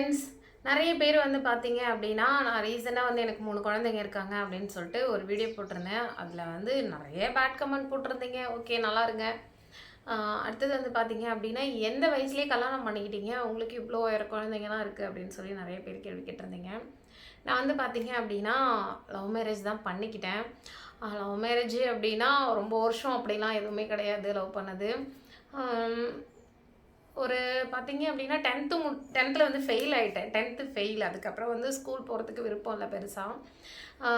Friends, நெறைய பேர் வந்து பார்த்தீங்க அப்டின்னா, நான் ரீசென்ட்டா வந்து எனக்கு 3 குழந்தைங்க இருக்காங்க அப்டின்னு சொல்லிட்டு ஒரு வீடியோ போட்டிருந்தேன். அதில வந்து நெறைய பேட் கமெண்ட் போட்டிருந்தீங்க. ஓகே, நல்லா இருங்க. அ அடுத்தது வந்து பார்த்தீங்க அப்டின்னா, எந்த வயசுலயே கல்யாணம் பண்ணிக்கிட்டீங்க? உங்களுக்கு இவ்ளோ குழந்தைங்கலாம் இருக்கு அப்டின்னு சொல்லி நெறைய பேர் கேள்வி கேட்டிருந்தீங்க. நான் வந்து பார்த்தீங்க அப்டின்னா, லவ் மேரேஜ் தான் பண்ணிக்கிட்டேன். லவ் மேரேஜ் அப்டின்னா ரொம்ப வருஷம் அப்டிலாம் எதுவுமே கிடையாது லவ் பண்ணது. அம் ஒரு பார்த்தீங்க அப்படின்னா 10th வந்து ஃபெயில் ஆயிட்டேன். 10th fail. அதுக்கப்புறம் வந்து ஸ்கூல் போறதுக்கு விருப்பம் இல்ல பெருசா. ஆ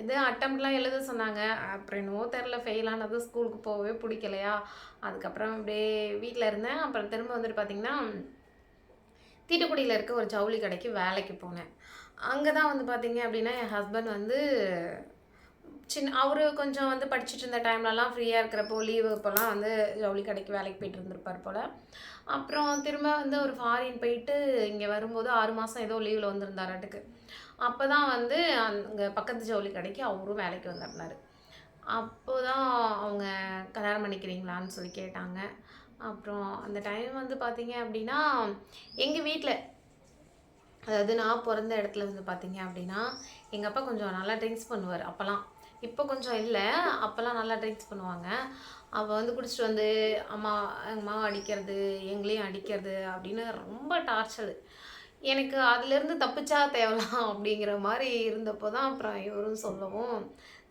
இது அட்டெம்ப்ட்லாம் எழுத சொன்னாங்க. அப்புறம் என்னவோ தெரியல ஃபெயில் ஆனதும் ஸ்கூலுக்கு போகவே பிடிக்கலையா, அதுக்கப்புறம் அப்படியே வீட்ல இருந்தேன். அப்புறம் திரும்ப வந்துட்டு பார்த்தீங்கன்னா, தீட்டுக்குடியில இருக்க ஒரு ஜவுளி கடைக்கு வேலைக்கு போனேன். அங்க தான் வந்து பார்த்தீங்க அப்படின்னா, என் ஹஸ்பண்ட் வந்து அவரு கொஞ்சம் வந்து படிச்சுட்டு இருந்த டைம்லலாம் ஃப்ரீயா இருக்கிறப்போ, லீவு அப்போலாம் வந்து ஜவுளி கடைக்கு வேலைக்கு போயிட்டு இருந்திருப்பார் போல. அப்புறம் திரும்ப வந்து ஒரு ஃபாரின் போயிட்டு இங்க வரும்போது 6 மாசம் ஏதோ லீவ்ல வந்திருந்தாராட்டுக்கு. அப்பதான் வந்து அங்க பக்கத்து ஜவுளி கடைக்கு அவரும் வேலைக்கு வந்திருந்தாரு. அப்போதான் அவங்க கல்யாணம் பண்ணிக்கிறீங்களான்னு சொல்லி கேட்டாங்க. அப்புறம் அந்த டைம் வந்து பார்த்தீங்க அப்படின்னா, எங்க வீட்ல அதாவது நான் பொறந்த இடத்துல வந்து பார்த்தீங்க அப்படின்னா, எங்க அப்பா கொஞ்சம் நல்லா ட்ரிங்க்ஸ் பண்ணுவாரு அப்பலாம். இப்போ கொஞ்சம் இல்ல. அப்பலாம் நல்லா ட்ரிங்க்ஸ் பண்ணுவாங்க. அப்ப வந்து குடிச்சிட்டு வந்து எங்க அம்மாவ அடிக்கிறது, எங்களையும் அடிக்கிறது அப்படின்னு ரொம்ப டார்ச்சரு. எனக்கு அதுலேருந்து தப்பிச்சா தேவலாம் அப்படிங்கிற மாரி இருந்தப்போ தான் அப்புறம் இவரும் சொல்லவும்,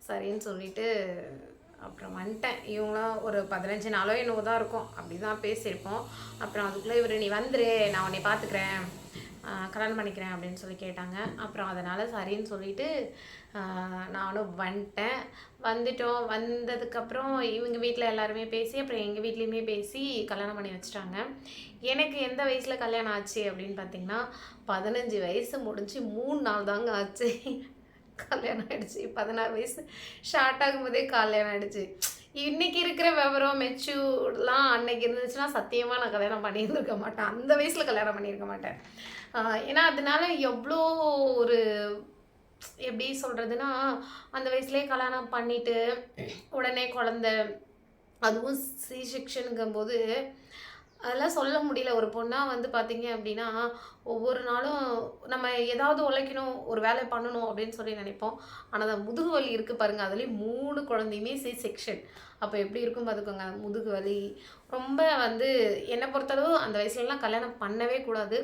சரின்னு சொல்லிட்டு அப்புறம் வந்துட்டேன். இவங்களாம் ஒரு 15 நாளோ என்னவோ தான் இருக்கும். அப்படி தான் பேசியிருப்போம். அப்புறம் அதுக்குள்ளே இவரு "நீ வந்துரு, நான் உன்னைய பார்த்துக்கிறேன். கல்யாணம் பண்ணிக்கிறேன்" அப்படின்னு சொல்லி கேட்டாங்க. அப்புறம் அதனால சரின்னு சொல்லிட்டு நானும் வந்துட்டேன். வந்துட்டோம். வந்ததுக்கப்புறம் இவங்க வீட்ல எல்லாருமே பேசி, அப்புறம் எங்க வீட்லயுமே பேசி கல்யாணம் பண்ணி வச்சுட்டாங்க. எனக்கு எந்த வயசுல கல்யாணம் ஆச்சு அப்படின்னு பார்த்தீங்கன்னா, 15 வயசு முடிஞ்சு 3 நாள் தாங்க ஆச்சு. கல்யாணம் ஆயிடுச்சு. 16 வயசு ஷார்ட் ஆகும்போதே கல்யாணம் ஆயிடுச்சு. இன்னைக்கு இருக்கிற விவரம், மெச்சூர்லாம் அன்னைக்கு இருந்துச்சுன்னா, சத்தியமா நான் கல்யாணம் பண்ணியிருந்திருக்க மாட்டேன். அந்த வயசுல கல்யாணம் பண்ணியிருக்க மாட்டேன். அ ஏன்னா, அதனால எவ்ளோ ஒரு எப்படி சொல்றதுன்னா, அந்த வயசுலயே கல்யாணம் பண்ணிட்டு, உடனே குழந்தை, அதுவும் சி செக்ஷனுங்கும்போது அதெல்லாம் சொல்ல முடியல. ஒரு பொண்ணா வந்து பார்த்தீங்க அப்டின்னா, ஒவ்வொரு நாளும் நம்ம ஏதாவது உழைக்கணும், ஒரு வேலை பண்ணணும் அப்டின்னு சொல்லி நெனைப்போம். ஆனா, அந்த முதுகு வலி இருக்கு பாருங்க, அதுலயும் 3 குழந்தையுமே சி செக்ஷன். அப்ப எப்டி இருக்கும் பார்த்துக்கோங்க. முதுகு வலி ரொம்ப வந்து என்ன பொறுத்தளவு அந்த வயசுலலாம் கல்யாணம் பண்ணவே கூடாது.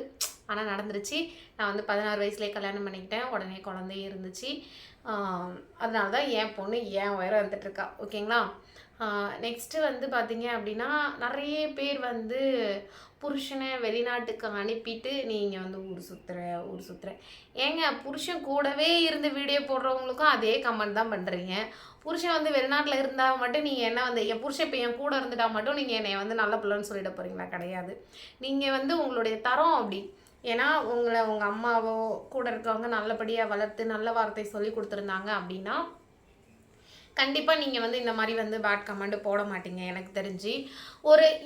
ஆனா நடந்துருச்சு. நான் வந்து 16 வயசுலயே கல்யாணம் பண்ணிக்கிட்டேன். உடனே குழந்தையும் இருந்துச்சு. ஆ அதனால தான் என் பொண்ணு என் உயரம் இருந்துட்டுருக்கா. ஓகேங்களா? நெக்ஸ்ட்டு வந்து பார்த்தீங்க அப்படின்னா, நெறைய பேர் வந்து புருஷன வெளிநாட்டுக்கு அனுப்பிட்டு, நீங்க வந்து ஊர் சுத்துற, ஊர் சுத்துற. ஏங்க புருஷன் கூடவே இருந்து வீடியோ போடுறவங்களுக்கும் அதே கமெண்ட் தான் பண்றீங்க. புருஷன் வந்து வெளிநாட்ல இருந்தா மட்டும் நீங்க என்ன வந்து என் புருஷன் இப்ப என் கூட இருந்துட்டா மட்டும் நீங்க என்னைய வந்து நல்ல பிள்ளைன்னு சொல்லிட போறீங்களா? கிடையாது. நீங்க வந்து உங்களுடைய தரம் அப்படி. ஏன்னா, உங்க அம்மாவோ, கூட இருக்கவங்க நல்லபடியா வளர்த்து, நல்ல வார்த்தை சொல்லிக் குடுத்துருந்தாங்க அப்படின்னா கண்டிப்பா நீங்க வந்து இந்த மாரி வந்து பேட் கமெண்ட் போட மாட்டீங்க எனக்கு தெரிஞ்சு.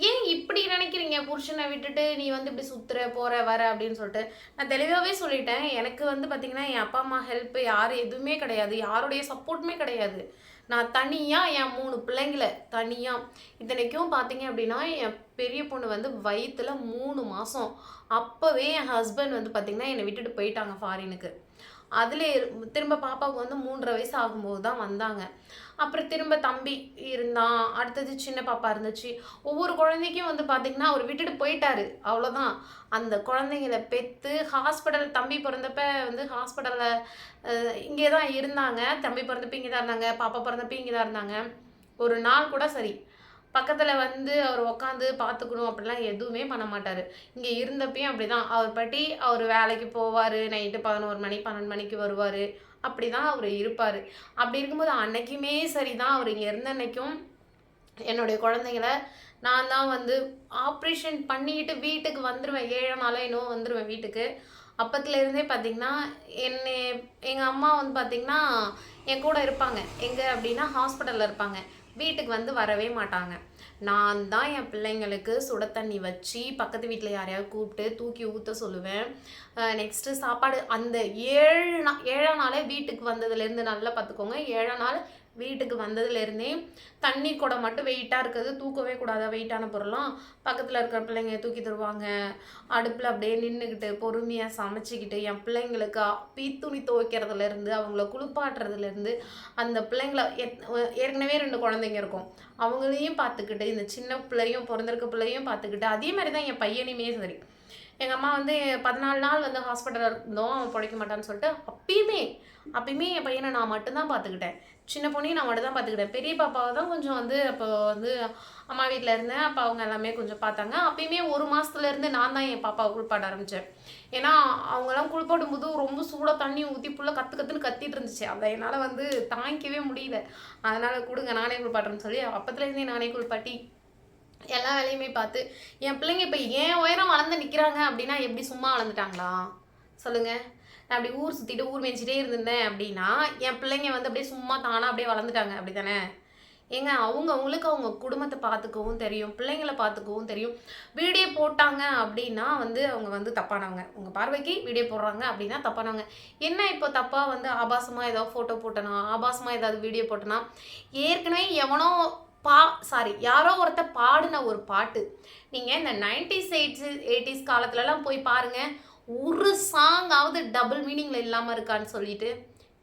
ஏன் இப்படி நினைக்கிறீங்க? புருஷன விட்டுட்டு நீ வந்து இப்படி சுத்துற, போற, வர அப்படின்னு சொல்லிட்டு. நான் தெளிவாவே சொல்லிட்டேன். எனக்கு வந்து பார்த்தீங்கன்னா, என் அப்பா, அம்மா ஹெல்ப் யாரும் எதுவுமே கிடையாது. யாருடைய சப்போர்ட்டுமே கிடையாது. நான் தனியா என் 3 பிள்ளைங்கள தனியா இத்தனைக்கும் பார்த்தீங்க அப்படின்னா, என் பெரிய பொண்ணு வந்து வயித்துல 3 மாசம். அப்பவே என் ஹஸ்பண்ட் வந்து பார்த்தீங்கன்னா, என்னை விட்டுட்டு போயிட்டாங்க ஃபாரினுக்கு. அதிலே திரும்ப பாப்பாவுக்கு வந்து 3 1/2 வயசு ஆகும்போது தான் வந்தாங்க. அப்புறம் திரும்ப தம்பி இருந்தான். அடுத்தது சின்ன பாப்பா இருந்துச்சு. ஒவ்வொரு குழந்தைக்கும் வந்து பார்த்தீங்கன்னா, அவரு விட்டுட்டு போயிட்டாரு. அவ்வளோதான். அந்த குழந்தைங்கள பெத்து தம்பி பொறந்தப்ப வந்து ஹாஸ்பிட்டல்ல இங்கே தான் இருந்தாங்க. தம்பி பொறந்தப்ப இங்கே தான் இருந்தாங்க. பாப்பா பொறந்தப்ப இங்கே தான் இருந்தாங்க. ஒரு நாள் கூட சரி. பக்கத்துல வந்து அவரு உட்காந்து பார்த்துக்கணும் அப்படிலாம் எதுவுமே பண்ண மாட்டாரு. இங்க இருந்தப்பயும் அப்படிதான். அவரு வேலைக்கு போவாரு. நைட்டு 11 மணி, 12 மணிக்கு வருவாரு. அப்படிதான் அவரு இருப்பாரு. அப்படி இருக்கும்போது அன்னைக்குமே சரிதான், அவரு இங்க இருந்த அன்னைக்கும் என்னுடைய குழந்தைங்கள நான் தான் வந்து ஆப்ரேஷன் பண்ணிட்டு வீட்டுக்கு வந்துருவேன். 7 நாளோ என்னவோ வந்துருவேன் வீட்டுக்கு. அப்பத்துல இருந்தே பார்த்தீங்கன்னா, என்னைய எங்க அம்மா வந்து பார்த்தீங்கன்னா, என் கூட இருப்பாங்க. எங்க அப்படின்னா ஹாஸ்பிட்டல்ல இருப்பாங்க. வீட்டுக்கு வந்து வரவே மாட்டாங்க. நான் தான் என் பிள்ளைங்களுக்கு சுட தண்ணி வச்சு, பக்கத்து வீட்ல யாரையாவது கூப்பிட்டு தூக்கி ஊத்த சொல்லுவேன். நெக்ஸ்ட்டு சாப்பாடு அந்த 7 7ஆம் நாளே வீட்டுக்கு வந்ததுலேருந்து நல்லா பார்த்துக்கோங்க. 7ஆம் நாள் வீட்டுக்கு வந்ததுலேருந்தே தண்ணி குடம் மட்டும் வெயிட்டாக இருக்கிறது தூக்கவே கூடாது, வெயிட்டான பொருளாம் பக்கத்தில் இருக்கிற பிள்ளைங்க தூக்கி தருவாங்க. அடுப்பில் அப்படியே நின்றுக்கிட்டு பொறுமையாக சமைச்சிக்கிட்டு என் பிள்ளைங்களுக்கு பீத்துணி துவைக்கிறதுலேருந்து அவங்கள குளிப்பாட்டுறதுலேருந்து அந்த பிள்ளைங்கள ஏற்கனவே 2 குழந்தைங்க இருக்கும், அவங்களையும் பார்த்துக்கிட்டு இந்த சின்ன பிள்ளையும் பிறந்திருக்க பிள்ளையும் பார்த்துக்கிட்டு அதே மாதிரி தான் என் பையனையுமே சரி. எங்கள் அம்மா வந்து 14 நாள் வந்து ஹாஸ்பிட்டலில் இருந்தோம், அவன் பிழைக்க மாட்டான்னு சொல்லிட்டு அப்பயுமே என் பையனை நான் மட்டும்தான் பார்த்துக்கிட்டேன். சின்ன பொண்ணையும் நான் மட்டும் தான் பார்த்துக்கிட்டேன். பெரிய பாப்பாவை தான் கொஞ்சம் வந்து அப்போ வந்து அம்மா வீட்டில் இருந்தேன், அப்போ அவங்க எல்லாமே கொஞ்சம் பார்த்தாங்க. அப்பயுமே 1 மாதத்துலேருந்து நான் தான் என் பாப்பாவை குளிப்பாட்ட ஆரம்பித்தேன். ஏன்னா அவங்கெல்லாம் குளிப்பாட்டும் போது ரொம்ப சூடாக தண்ணி ஊற்றி ஃபுல்லாக கற்றுன்னு கத்திட்டு இருந்துச்சு. அதை என்னால் வந்து தாங்கிக்கவே முடியல. அதனால் கொடுங்க நானே குளிப்பாட்டுறேன்னு சொல்லி அப்பத்துலேருந்தே நானே குளிப்பாட்டி எல்லா வேலையுமே பார்த்து என் பிள்ளைங்க இப்போ ஏன் உயரம் வளர்ந்து நிற்கிறாங்க அப்படின்னா எப்படி சும்மா வளர்ந்துட்டாங்களா சொல்லுங்கள்? நான் அப்படி ஊர் சுற்றிட்டு ஊர் மேய்ச்சிட்டே இருந்திருந்தேன் அப்படின்னா என் பிள்ளைங்க வந்து அப்படியே சும்மா தானாக அப்படியே வளர்ந்துட்டாங்க அப்படி தானே? ஏங்க அவங்களுக்கு அவங்க குடும்பத்தை பார்த்துக்கவும் தெரியும், பிள்ளைங்களை பார்த்துக்கவும் தெரியும். வீடியோ போட்டாங்க அப்படின்னா வந்து அவங்க வந்து தப்பானவங்க, உங்கள் பார்வைக்கு வீடியோ போடுறாங்க அப்படின்னா தப்பானவங்க. என்ன இப்போ தப்பாக வந்து ஆபாசமாக ஏதாவது ஃபோட்டோ போட்டனா, ஆபாசமாக ஏதாவது வீடியோ போட்டனா, ஏற்கனவே எவனோ யாரோ ஒருத்தர் பாடின ஒரு பாட்டு. நீங்கள் இந்த 90s 80s காலத்துலலாம் போய் பாருங்கள், ஒரு சாங்காவது டபுள் மீனிங்கில் இல்லாமல் இருக்கான்னு சொல்லிட்டு.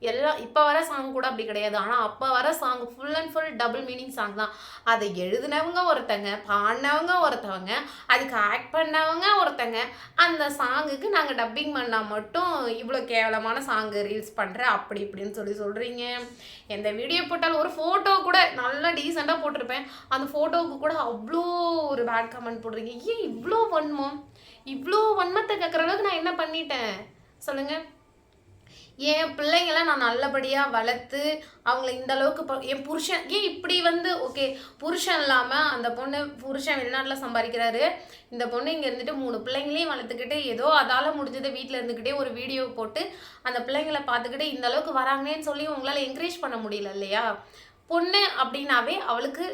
எல்லாம் இப்போ வர சாங் கூட அப்படி கிடையாது, ஆனால் அப்போ வர song full and full double meaning song தான். அதை எழுதினவங்க ஒருத்தங்க, பாடினவங்க ஒருத்தவங்க, அதுக்கு ஆக்ட் பண்ணவங்க ஒருத்தங்க. அந்த சாங்குக்கு நாங்கள் டப்பிங் பண்ணால் மட்டும் இவ்வளோ கேவலமான சாங்கு ரீல்ஸ் பண்ணுறேன் அப்படி இப்படின்னு சொல்கிறீங்க. எந்த வீடியோ போட்டாலும் ஒரு ஃபோட்டோ கூட நல்லா டீசெண்டாக போட்டிருப்பேன், அந்த ஃபோட்டோவுக்கு கூட அவ்வளோ ஒரு பேட் கமெண்ட் போடுறீங்க. ஏன் இவ்வளோ வன்மம்? இவ்வளோ வன்மத்தை கேட்குற அளவுக்கு நான் என்ன பண்ணிட்டேன் சொல்லுங்கள்? என் பிள்ளைங்களாம் நான் நல்லபடியாக வளர்த்து அவங்கள இந்த அளவுக்கு என் புருஷன் ஏன் இப்படி வந்து ஓகே புருஷன் இல்லாமல் அந்த பொண்ணு புருஷன் வெளிநாட்டில் சம்பாதிக்கிறாரு, இந்த பொண்ணு இங்கே இருந்துட்டு 3 பிள்ளைங்களையும் வளர்த்துக்கிட்டு ஏதோ அதால் முடிஞ்சதை வீட்டில் இருந்துக்கிட்டே ஒரு வீடியோ போட்டு அந்த பிள்ளைங்களை பார்த்துக்கிட்டு இந்த அளவுக்கு வராங்கன்னு சொல்லி உங்களால் என்கரேஜ் பண்ண முடியல இல்லையா? பொண்ணு அப்படின்னாவே அவளுக்கு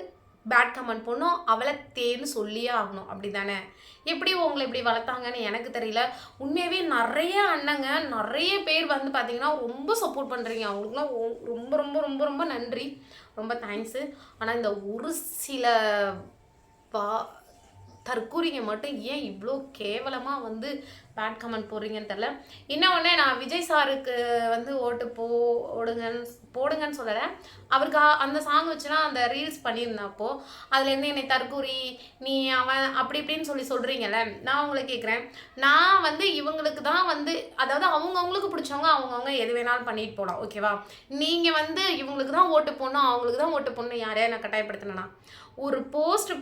பேட் கமெண்ட் பொண்ணும் அவளை தேன்னு சொல்லியே ஆகணும் அப்படி தானே? எப்படி உங்களை இப்படி வளர்த்தாங்கன்னு எனக்கு தெரியல. உண்மையாகவே நிறைய அண்ணங்க நிறைய பேர் வந்து பார்த்தீங்கன்னா ரொம்ப சப்போர்ட் பண்ணுறீங்க, அவங்களுக்குலாம் ரொம்ப ரொம்ப ரொம்ப ரொம்ப நன்றி, ரொம்ப தேங்க்ஸு. ஆனால் இந்த ஒரு சில தற்கூறிங்க மட்டும் ஏன் இவ்வளோ கேவலமாக வந்து பேட் கமெண்ட் போடுறீங்கன்னு தெரில. இன்னொன்று நான் விஜய் சாருக்கு வந்து ஓட்டு போடுங்கன்னு சொல்லலை, அவருக்கு அந்த சாங் வச்சுனா அந்த ரீல்ஸ் பண்ணியிருந்தப்போ அதுலேருந்து என்னை தற்கூறி நீ அவன் அப்படி இப்படின்னு சொல்கிறீங்கல்ல, நான் உங்களை கேட்குறேன். நான் வந்து இவங்களுக்கு தான் வந்து அதாவது அவங்கவுங்களுக்கு பிடிச்சவங்க அவங்கவுங்க எது வேணாலும் பண்ணிட்டு போகலாம் ஓகேவா? நீங்கள் வந்து இவங்களுக்கு தான் ஓட்டு போடணும் அவங்களுக்கு தான் ஓட்டு போடணும் யாரையா நான் கட்டாயப்படுத்தினேன்னா? ஒரு போஸ்ட்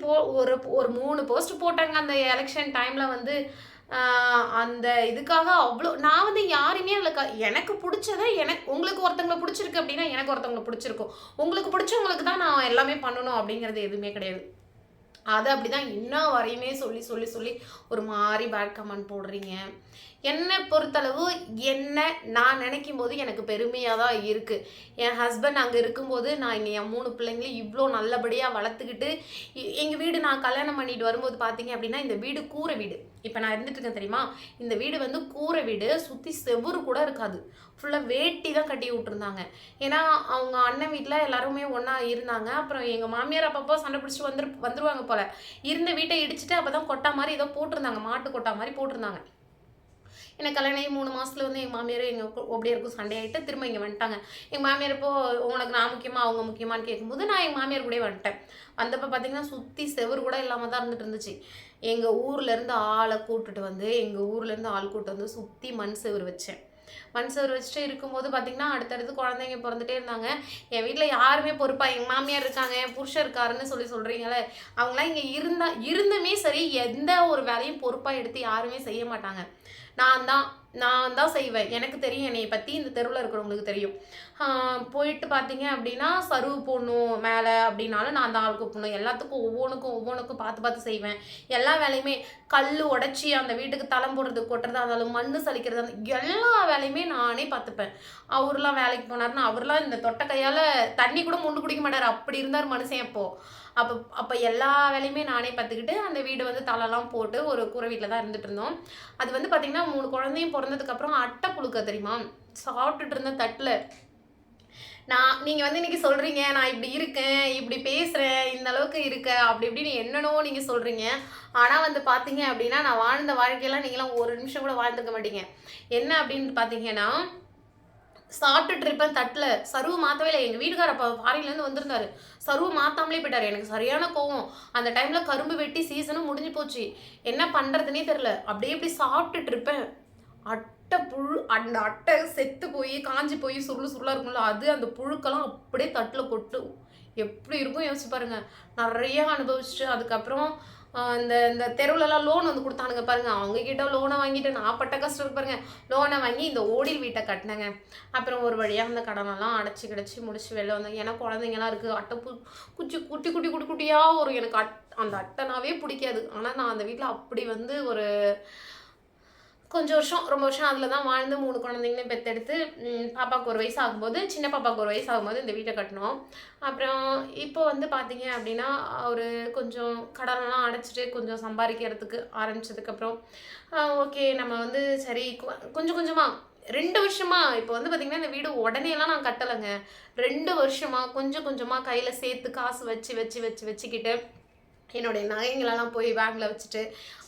ஒரு 3 போஸ்ட் போட்டாங்க அந்த எலெக்ஷன் டைமில் வந்து அந்த இதுக்காக அவ்வளோ நான் வந்து யாருமே அதில் எனக்கு பிடிச்சதை உங்களுக்கு ஒருத்தவங்களை பிடிச்சிருக்கு அப்படின்னா எனக்கு ஒருத்தவங்களை பிடிச்சிருக்கும், உங்களுக்கு பிடிச்சவங்களுக்கு தான் நான் எல்லாமே பண்ணணும் அப்படிங்கிறது எதுவுமே கிடையாது. அதை அப்படி தான் இன்ன வரையுமே சொல்லி ஒரு மாதிரி பேட் கமெண்ட் போடுறீங்க. என்னை பொறுத்தளவு நான் நினைக்கும் போது எனக்கு பெருமையாக தான் இருக்குது. என் ஹஸ்பண்ட் அங்கே இருக்கும்போது நான் இங்கே என் 3 பிள்ளைங்களையும் இவ்வளோ நல்லபடியாக வளர்த்துக்கிட்டு எங்கள் வீடு நான் கல்யாணம் பண்ணிட்டு வரும்போது பார்த்தீங்க அப்படின்னா இந்த வீடு கூரை வீடு, இப்போ நான் இருந்துட்டுருக்கேன் தெரியுமா, இந்த வீடு வந்து கூரை வீடு, சுற்றி செவுறு கூட இருக்காது, ஃபுல்லாக வேட்டி தான் கட்டி விட்டுருந்தாங்க. ஏன்னா அவங்க அண்ணன் வீட்டில் எல்லாருமே ஒன்றா இருந்தாங்க. அப்புறம் எங்கள் மாமியார் அப்பப்போ சண்டை பிடிச்சிட்டு வந்துருவாங்க போல், இருந்த வீட்டை இடிச்சிட்டு அப்போ தான் கொட்டா மாதிரி ஏதோ போட்டிருந்தாங்க, மாட்டு கொட்டா மாதிரி போட்டிருந்தாங்க. எனக்கு கல்யாணம் ஆகி 3 மாதத்துல வந்து எங்கள் மாமியார் எங்கள் அப்படியே இருக்கும் சண்டையாகிட்டு திரும்ப இங்கே வந்துட்டாங்க. எங்கள் மாமியார் இப்போது உனக்கு நான் முக்கியமாக அவங்க முக்கியமானு கேட்கும்போது நான் எங்கள் மாமியார் கூட வந்துட்டேன். வந்தப்போ பார்த்தீங்கன்னா சுற்றி செவுறு கூட இல்லாமல் தான் இருந்துட்டு இருந்துச்சு. எங்கள் ஊர்லேருந்து ஆளை கூப்பிட்டுட்டு வந்து சுற்றி மண் செவுறு வச்சேன். மண் செவுறு வச்சுட்டு இருக்கும்போது பார்த்தீங்கன்னா அடுத்தடுத்து குழந்தைங்க பிறந்துட்டே இருந்தாங்க. என் வீட்டில் யாருமே பொறுப்பாக எங்கள் மாமியார் இருக்காங்க என் புருஷன் இருக்காருன்னு சொல்கிறீங்களே, அவங்களாம் இங்கே இருந்துமே சரி எந்த ஒரு வேலையும் பொறுப்பாக எடுத்து யாருமே செய்ய மாட்டாங்க. நான் தான் செய்வேன். எனக்கு தெரியும் என்னை பற்றி, இந்த தெருவில் இருக்கிறவங்களுக்கு தெரியும். போயிட்டு பார்த்தீங்க அப்படின்னா சருவு போடணும் மேலே அப்படின்னாலும் நான் தான் ஆள் கூப்பிடணும். எல்லாத்துக்கும் ஒவ்வொன்றுக்கும் பார்த்து செய்வேன். எல்லா வேலையுமே கல் உடச்சி அந்த வீட்டுக்கு தளம் போடுறது கொட்டுறதா இருந்தாலும் மண் சலிக்கிறது எல்லா வேலையுமே நானே பார்த்துப்பேன். அவர்லாம் வேலைக்கு போனார்னா அவர்லாம் இந்த தொட்டை கையால் தண்ணி கூட மொண்டு குடிக்க மாட்டார், அப்படி இருந்தார் மனுஷன். அப்போ எல்லா வேலையுமே நானே பார்த்துக்கிட்டு அந்த வீடு வந்து தலைலாம் போட்டு ஒரு கூரை வீட்டில் தான் இருந்துட்டு இருந்தோம். அது வந்து பார்த்திங்கன்னா 3 குழந்தையும் பிறந்ததுக்கப்புறம் அட்டை புழுக்க தெரியுமா, சாப்பிட்டுட்டு இருந்த தட்டில் நீங்க வந்து இன்னைக்கு சொல்றீங்க, நான் இப்படி இருக்கேன், இப்படி பேசுறேன், இந்த அளவுக்கு இருக்கேன், அப்படி இப்படின்னு என்னென்னவோ நீங்க சொல்றீங்க. ஆனா வந்து பார்த்தீங்க அப்படின்னா, நான் வாழ்ந்த வாழ்க்கையெல்லாம் நீங்கலாம் ஒரு நிமிஷம் கூட வாழ்ந்திருக்க மாட்டீங்க. என்ன அப்படின்னு பார்த்தீங்கன்னா, சாப்பிட்டுட்டு இருப்பேன் தட்டுல. சர்வ் மாத்தவே இல்ல. எங்க வீட்டுக்காரர் அப்ப ஃபாரின்லேருந்து வந்திருந்தாரு. சர்வ் மாத்தாமலே போயிட்டாரு. எனக்கு சரியான கோவம். அந்த டைம்ல கரும்பு வெட்டி சீசனும் முடிஞ்சு போச்சு. என்ன பண்றதுன்னே தெரியல. அப்படியே இப்படி சாப்பிட்டுட்டு இருப்பேன். அட்டை புழு அந்த அட்டை செத்து போய், காஞ்சு போய் சுருளு சுருளா இருக்கும்ல, அது அந்த புழுக்கெல்லாம் அப்படியே தட்டுல கொட்டும். எப்படி இருக்கும் யோசிச்சு பாருங்க. நெறைய அனுபவிச்சுட்டு அதுக்கப்புறம் இந்த இந்த தெருவுலலாம் லோன் வந்து குடுத்தானுங்க பாருங்க. அவங்க கிட்ட லோன வாங்கிட்டு நான் பட்ட கஷ்டம் பாருங்க. லோன வாங்கி இந்த ஓடில் வீட்ட கட்டுனேங்க. அப்புறம் ஒரு வழியா அந்த கடனெல்லாம் அடைச்சு கிடச்சு முடிச்சு வெளில வந்தேன். ஏன்னா குழந்தைங்கலாம் இருக்கு. அட்டை குட்டி குட்டியா வரும். எனக்கு அந்த அட்டைனாவே பிடிக்காது. ஆனா நான் அந்த வீட்ல அப்படி வந்து ஒரு கொஞ்சம் வருஷம், ரொம்ப வருஷம் அதில் தான் வாழ்ந்து 3 குழந்தைங்களையும் பெத்தெடுத்து பாப்பாவுக்கு 1 வயசு ஆகும்போது, சின்ன பாப்பாவுக்கு 1 வயசு ஆகும்போது இந்த வீட்டை கட்டினோம். அப்புறம் இப்போ வந்து பார்த்தீங்க அப்படின்னா, ஒரு கொஞ்சம் கடனெல்லாம் அடைச்சிட்டு கொஞ்சம் சம்பாதிக்கிறதுக்கு ஆரம்பிச்சதுக்கப்புறம், ஓகே நம்ம வந்து சரி கொஞ்சம் கொஞ்சமா 2 வருஷமா இப்போ வந்து பார்த்தீங்கன்னா, இந்த வீடு உடனேலாம் நான் கட்டலைங்க. 2 வருஷமா கொஞ்சம் கொஞ்சமா கையில சேர்த்து காசு வச்சுக்கிட்டு என்னுடைய நகைங்களெல்லாம் போய் பேங்க்ல வச்சுட்டு,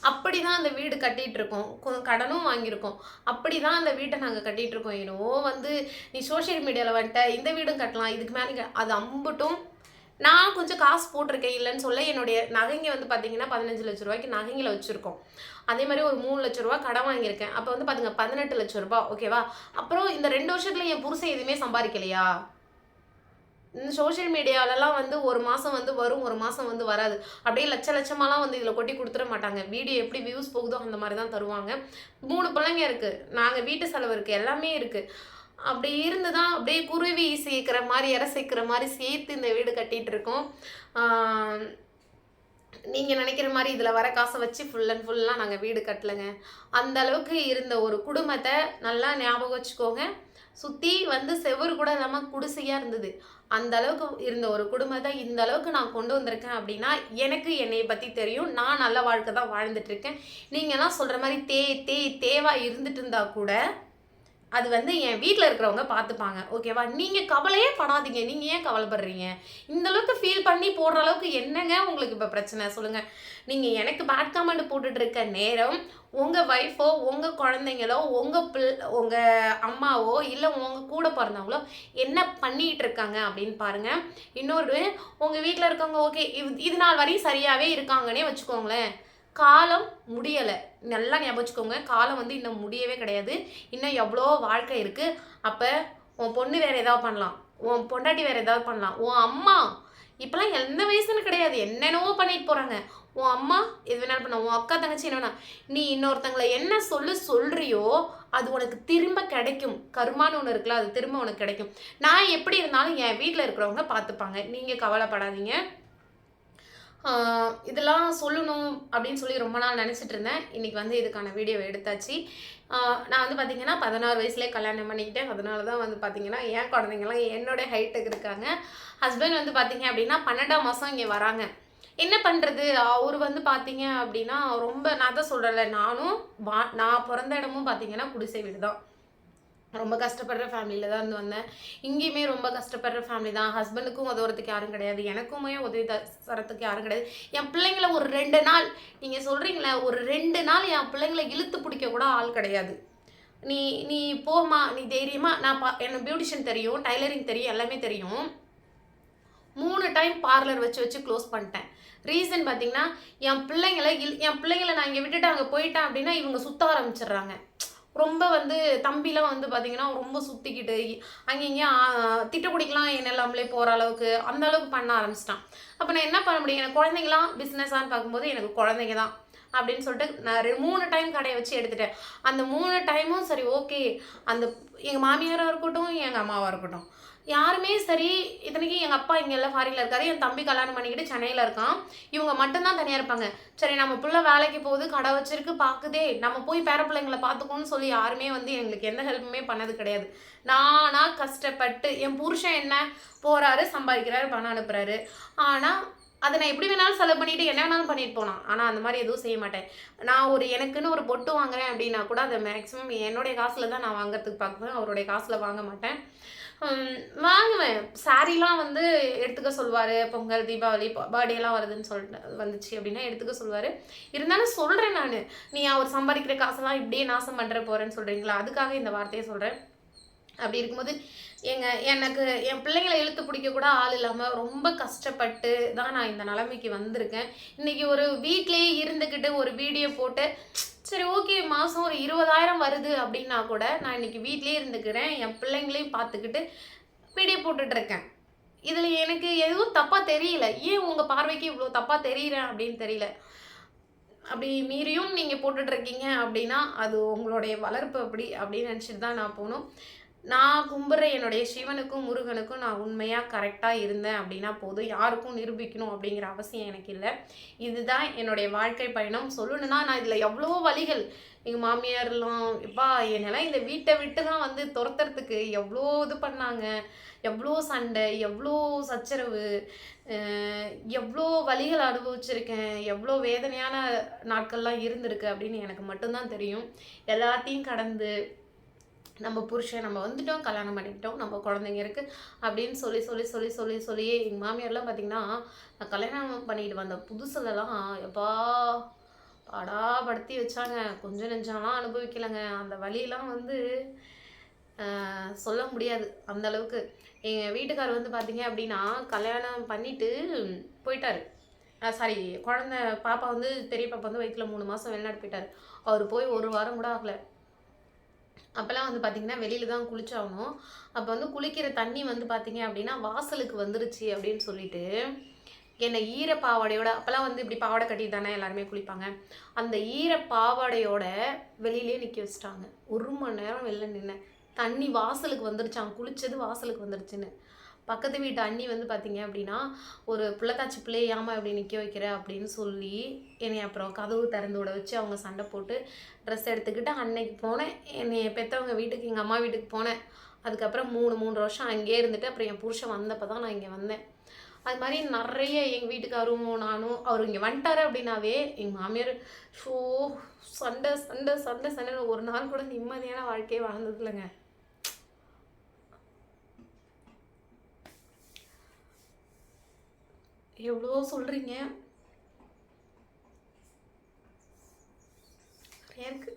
அப்படிதான் அந்த வீடு கட்டிட்டு இருக்கோம். கடனும் வாங்கியிருக்கோம். அப்படிதான் அந்த வீட்ட நாங்க கட்டிட்டு இருக்கோம். என்னவோ வந்து நீ சோசியல் மீடியால வந்துட்ட, இந்த வீடும் கட்டலாம். இதுக்கு மேல அது அம்புட்டும் நான் கொஞ்சம் காசு போட்டிருக்கேன் இல்லன்னு சொல்ல. என்னுடைய நகைங்க வந்து பார்த்தீங்கன்னா, 15,00,000 நகைங்கள வச்சிருக்கோம். அதே மாரி ஒரு 3,00,000 கடன் வாங்கியிருக்கேன். அப்ப வந்து பாத்துங்க 18,00,000 ஓகேவா? அப்புறம் இந்த 2 வருஷத்துல என் புருஷன் எதுவுமே சம்பாதிக்கலையா? இந்த சோஷியல் மீடியாலலாம் வந்து ஒரு மாதம் வந்து வரும், ஒரு மாதம் வந்து வராது. அப்படியே லட்சமாலாம் வந்து இதில் கொட்டி குடுத்துற மாட்டாங்க. வீடியோ எப்படி வியூஸ் போகுதோ அந்த மாரி தான் தருவாங்க. 3 பிள்ளைங்க இருக்கு. நாங்க வீட்டு செலவு இருக்கு. எல்லாமே இருக்கு. அப்படி இருந்து தான் அப்படியே குருவி சேர்க்கிற மாரி, இரை சேர்க்கிற மாரி சேர்த்து இந்த வீடு கட்டிட்டு இருக்கோம். ஆ நீங்க நினைக்கிற மாரி இதில வர காச வச்சு ஃபுல் அண்ட் ஃபுல்லாம் நாங்க வீடு கட்டலங்க. அந்த அளவுக்கு இருந்த ஒரு குடும்பத்த நல்லா ஞாபகம் வச்சுக்கோங்க. சுத்தி வந்து செவுரு கூட இல்லாம குடிசையா இருந்தது. அந்த அளவுக்கு இருந்த ஒரு குடும்பத்த இந்த அளவுக்கு நான் கொண்டு வந்திருக்கேன் அப்படின்னா, எனக்கு என்னைய பத்தி தெரியும். நான் நல்ல வாழ்க்கை தான் வாழ்ந்துட்டு இருக்கேன். நீங்கலாம் சொல்ற மாரி தேவா இருந்துட்டு இருந்தா கூட அது வந்து என் வீட்ல இருக்கிறவங்க பார்த்துப்பாங்க. ஓகேவா? நீங்க கவலையே படாதீங்க. நீங்க ஏன் கவலைப்படுறீங்க? இந்த அளவுக்கு ஃபீல் பண்ணி போடுற அளவுக்கு என்னங்க உங்களுக்கு இப்ப பிரச்சனை? சொல்லுங்க. நீங்க எனக்கு பேட் கமெண்ட் போட்டுட்டு இருக்க நேரம், உங்க வைஃபோ, உங்க குழந்தைங்களோ, உங்க அம்மாவோ, இல்ல உங்க கூட பொறந்தவங்களோ என்ன பண்ணிட்டு இருக்காங்க அப்படின்னு பாருங்க. இன்னொரு உங்க வீட்ல இருக்கவங்க ஓகே, இது நாள் வரையும் சரியாவே இருக்காங்கன்னே வச்சுக்கோங்களேன். காலம் முடியல. நல்லா ஞாபகம் வச்சுக்கோங்க. காலம் வந்து இன்னும் முடியவே கிடையாது. இன்னும் எவ்வளோ வாழ்க்கை இருக்கு. அப்ப உன் பொண்ணு வேற ஏதாவது பண்ணலாம். உன் பொண்டாட்டி வேற ஏதாவது பண்ணலாம். உன் அம்மா இப்பலாம் எந்த வயசுன்னு கிடையாது. என்னென்னவோ பண்ணிட்டு போறாங்க. உன் அம்மா எது வேணாலும் பண்ணலாம். உன் அக்கா, தங்கச்சி என்ன வேணா. நீ இன்னொருத்தங்கள என்ன சொல்றியோ, அது உனக்கு திரும்ப கிடைக்கும். கர்மான்னு ஒண்ணு இருக்குல்ல, அது திரும்ப உனக்கு கிடைக்கும். நான் எப்படி இருந்தாலும் என் வீட்ல இருக்கிறவங்க பார்த்துப்பாங்க. நீங்க கவலைப்படாதீங்க. இதெல்லாம் சொல்லணும் அப்படின்னு சொல்லி ரொம்ப நாள் நினச்சிட்டு இருந்தேன். இன்னைக்கு வந்து இதுக்கான வீடியோ எடுத்தாச்சு. நான் வந்து பார்த்தீங்கன்னா 16 வயசுலயே கல்யாணம் பண்ணிக்கிட்டேன். அதனால தான் வந்து பார்த்தீங்கன்னா, என் குழந்தைங்கலாம் என்னோட ஹைட்டுக்கு இருக்காங்க. ஹஸ்பண்ட் வந்து பார்த்தீங்க அப்படின்னா 12ஆம் மாதம் இங்கே வராங்க. என்ன பண்ணுறது? அவரு வந்து பார்த்தீங்க அப்படின்னா ரொம்ப நான் தான் சொல்கிறேன்ல, நான் பிறந்த இடமும் பார்த்தீங்கன்னா குடிசை வீடு தான். ரொம்ப கஷ்டப்படுற ஃபேமிலியில தான் இருந்து வந்தேன். இங்கேயுமே ரொம்ப கஷ்டப்படுற ஃபேமிலி தான். ஹஸ்பண்டுக்கும் உதவுறதுக்கு யாரும் கிடையாது. எனக்குமே உதவி தரத்துக்கு யாரும் கிடையாது. என் பிள்ளைங்கள ஒரு 2 நாள் நீங்க சொல்றீங்களே, ஒரு 2 நாள் என் பிள்ளைங்கள இழுத்து பிடிக்க கூட ஆள் கிடையாது. நீ நீ போம்மா, நீ தைரியமா எனக்கு பியூட்டிஷியன் தெரியும், டைலரிங் தெரியும், எல்லாமே தெரியும். 3 டைம் பார்லர் வச்சு க்ளோஸ் பண்ணிட்டேன். ரீசன் பார்த்தீங்கன்னா, என் பிள்ளைங்கள நான் இங்க விட்டுட்டு அங்க போயிட்டேன் அப்படின்னா, இவங்க சுத்த ஆரம்பிச்சுடுறாங்க. ரொம்ப வந்து தம்பிலாம் வந்து பார்த்தீங்கன்னா, ரொம்ப சுத்திக்கிட்டு அங்கே இங்கேயும் திட்டு குடிக்கலாம் என்ன இல்லாமலே போற அளவுக்கு, அந்த அளவுக்கு பண்ண ஆரம்பிச்சிட்டான். அப்ப நான் என்ன பண்ண முடியும்? எனக்கு குழந்தைங்கலாம் பிசினஸான்னு பார்க்கும்போது எனக்கு குழந்தைங்க தான். அப்படின்னு சொல்லிட்டு நான் 3 டைம் கடைய வச்சு எடுத்துட்டேன். அந்த 3 டைமும் சரி ஓகே. அந்த எங்க மாமியாரா இருக்கட்டும், எங்க அம்மாவா இருக்கட்டும். யாருமே சரி, இத்தனைக்கும் எங்க அப்பா இங்க எல்லாம் ஃபாரின்ல இருக்காரு. என் தம்பி கல்யாணம் பண்ணிக்கிட்டு சென்னையில இருக்கான். இவங்க மட்டும் தான் தனியா இருப்பாங்க. சரி நம்ம புள்ள வேலைக்கு போகுது, கடை வச்சிருக்கு, பாக்குதே. நம்ம போய் பேர பிள்ளைங்கள பாத்துக்கோன்னு சொல்லி யாருமே வந்து எங்களுக்கு எந்த ஹெல்ப்புமே பண்ணது கிடையாது. நானா கஷ்டப்பட்டு என் புருஷன் என்ன போறாரு, சம்பாதிக்கிறாரு, பணம் அனுப்புறாரு. ஆனா அதை நான் எப்படி வேணாலும் செலவு பண்ணிட்டு என்ன வேணாலும் பண்ணிட்டு போகலாம். ஆனால் அந்த மாதிரி எதுவும் செய்ய மாட்டேன். நான் எனக்குன்னு ஒரு பொட்டு வாங்குறேன் அப்படின்னா கூட அதை மேக்ஸிமம் என்னுடைய காசில் தான் நான் வாங்குறதுக்கு பார்க்குவேன். அவருடைய காசில் வாங்க மாட்டேன். வாங்குவேன். சாரீலாம் வந்து எடுத்துக்க சொல்லுவார். பொங்கல், தீபாவளி, பர்த்டேலாம் வருதுன்னு சொல்லிட்டு வந்துச்சு அப்படின்னா எடுத்துக்க சொல்லுவார். இருந்தாலும் சொல்கிறேன் நான், நீ அவர் சம்பாதிக்கிற காசெல்லாம் இப்படியே நாசம் பண்ணுற போகிறேன்னு சொல்கிறீங்களா, அதுக்காக இந்த வார்த்தையை சொல்கிறேன். அப்படி இருக்கும்போது எனக்கு என் பிள்ளைங்களை இழுத்து பிடிக்க கூட ஆள் இல்லாமல் ரொம்ப கஷ்டப்பட்டு தான் நான் இந்த நிலைமைக்கு வந்திருக்கேன். இன்றைக்கி ஒரு வீட்டிலேயே இருந்துக்கிட்டு ஒரு வீடியோ போட்டு சரி ஓகே மாதம் ஒரு 20,000 வருது அப்படின்னா கூட நான் இன்றைக்கி வீட்டிலே இருந்துக்கிறேன், என் பிள்ளைங்களையும் பார்த்துக்கிட்டு வீடியோ போட்டுட்ருக்கேன். இதில் எனக்கு எதுவும் தப்பாக தெரியல. ஏன் உங்கள் பார்வைக்கு இவ்வளோ தப்பாக தெரிகிறேன் அப்படின்னு தெரியல. அப்படி மீறியும் நீங்கள் போட்டுட்ருக்கீங்க அப்படின்னா அது உங்களுடைய வளர்ப்பு அப்படின்னு நினச்சிட்டு தான் நான் போகணும். நான் கும்பிட்ற என்னுடைய சிவனுக்கும் முருகனுக்கும் நான் உண்மையாக கரெக்டாக இருந்தேன் அப்படின்னா போதும். யாருக்கும் நிரூபிக்கணும் அப்படிங்கிற அவசியம் எனக்கு இல்லை. இதுதான் என்னுடைய வாழ்க்கை பயணம். சொல்லணுன்னா நான் இதில் எவ்வளோ வழிகள், எங்கள் மாமியார்லாம் எப்பா என்னெல்லாம் இந்த வீட்டை விட்டு தான் வந்து துரத்துறதுக்கு எவ்வளோ இது பண்ணாங்க, எவ்வளோ சண்டை, எவ்வளோ சச்சரவு, எவ்வளோ வழிகள் அனுபவிச்சிருக்கேன், எவ்வளோ வேதனையான நாட்கள்லாம் இருந்திருக்கு அப்படின்னு எனக்கு மட்டும்தான் தெரியும். எல்லாத்தையும் கடந்து நம்ம புருஷன் நம்ம வந்துட்டோம், கல்யாணம் பண்ணிக்கிட்டோம், நம்ம குழந்தைங்க இருக்குது அப்படின்னு சொல்லியே எங்கள் மாமியார்லாம் பார்த்திங்கன்னா, நான் கல்யாணம் பண்ணிட்டு வந்த புதுசுலலாம் எப்பா பாடாப்படுத்தி வச்சாங்க. கொஞ்சம் நெஞ்சம்லாம் அனுபவிக்கலைங்க. அந்த வழியெல்லாம் வந்து சொல்ல முடியாது அந்தளவுக்கு. எங்கள் வீட்டுக்கார் வந்து பார்த்திங்க அப்படின்னா கல்யாணம் பண்ணிவிட்டு போயிட்டார். சாரி, பாப்பா வந்து பெரிய பாப்பா வந்து வயிற்றுல 3 மாதம் வெளிநாடு போயிட்டார். அவர் போய் 1 வாரம் கூட ஆகலை. அப்போல்லாம் வந்து பார்த்திங்கன்னா வெளியில் தான் குளிச்சாகணும். அப்போ வந்து குளிக்கிற தண்ணி வந்து பார்த்திங்க அப்படின்னா வாசலுக்கு வந்துருச்சு அப்படின்னு சொல்லிட்டு என்னை ஈரப்பாவாடையோட, அப்போல்லாம் வந்து இப்படி பாவாடை கட்டி தானே எல்லாருமே குளிப்பாங்க, அந்த ஈரப்பாவாடையோட வெளியிலே நிற்க வச்சிட்டாங்க. 1 மணி நேரம் வெளில நின்னேன். தண்ணி வாசலுக்கு வந்துருச்சாங்க, குளித்தது வாசலுக்கு வந்துருச்சுன்னு. பக்கத்து வீட்டு அண்ணி வந்து பார்த்திங்க அப்படின்னா ஒரு பிள்ளைத்தாச்சி பிள்ளையாமல் இப்படி நிற்க வைக்கிற அப்படின்னு சொல்லி என்னை அப்புறம் கதவு திறந்து விட வச்சு அவங்க சண்டை போட்டு ட்ரெஸ் எடுத்துக்கிட்டு அன்னைக்கு போனேன். என்னை பெற்றவங்க வீட்டுக்கு, எங்கள் அம்மா வீட்டுக்கு போனேன். அதுக்கப்புறம் 3 வருஷம் அங்கேயே இருந்துட்டு அப்புறம் என் புருஷன் வந்தப்போ தான் நான் இங்கே வந்தேன். அது மாதிரி நிறைய எங்கள் வீட்டுக்காரும் நானும், அவர் இங்கே வந்துட்டார் அப்படின்னாவே எங்கள் மாமியார் சண்டை ஒரு நாள் கூட நிம்மதியான வாழ்க்கையே வாழ்ந்தது இல்லைங்க. எவ்வளோ சொல்கிறீங்க, நிறையா இருக்குது.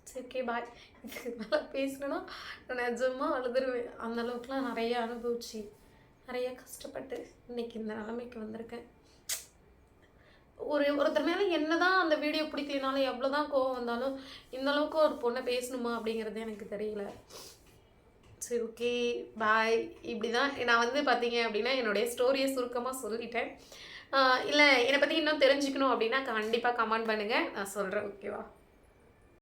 சரி ஓகே பாய். இதுக்கு மேலே பேசணுன்னா நான் நிஜமாக அழுதுருவேன். அந்தளவுக்குலாம் நிறைய அனுபவிச்சு நிறைய கஷ்டப்பட்டு இன்றைக்கி இந்த நிலைமைக்கு வந்திருக்கேன். ஒருத்தர் மேலே என்ன தான் அந்த வீடியோ பிடிக்கலனாலும் எவ்வளோ தான் கோவம் வந்தாலும் இந்தளவுக்கு ஒரு பொண்ணை பேசணுமா அப்படிங்கிறது எனக்கு தெரியல. சரி ஓகே பாய். இப்படி தான் நான் வந்து பார்த்தீங்க அப்படின்னா என்னுடைய ஸ்டோரியை சுருக்கமாக சொல்லிட்டேன். இல்லை என்னை பற்றி இன்னும் தெரிஞ்சுக்கணும் அப்படின்னா கண்டிப்பாக கமெண்ட் பண்ணுங்கள், நான் சொல்கிறேன். ஓகேவா?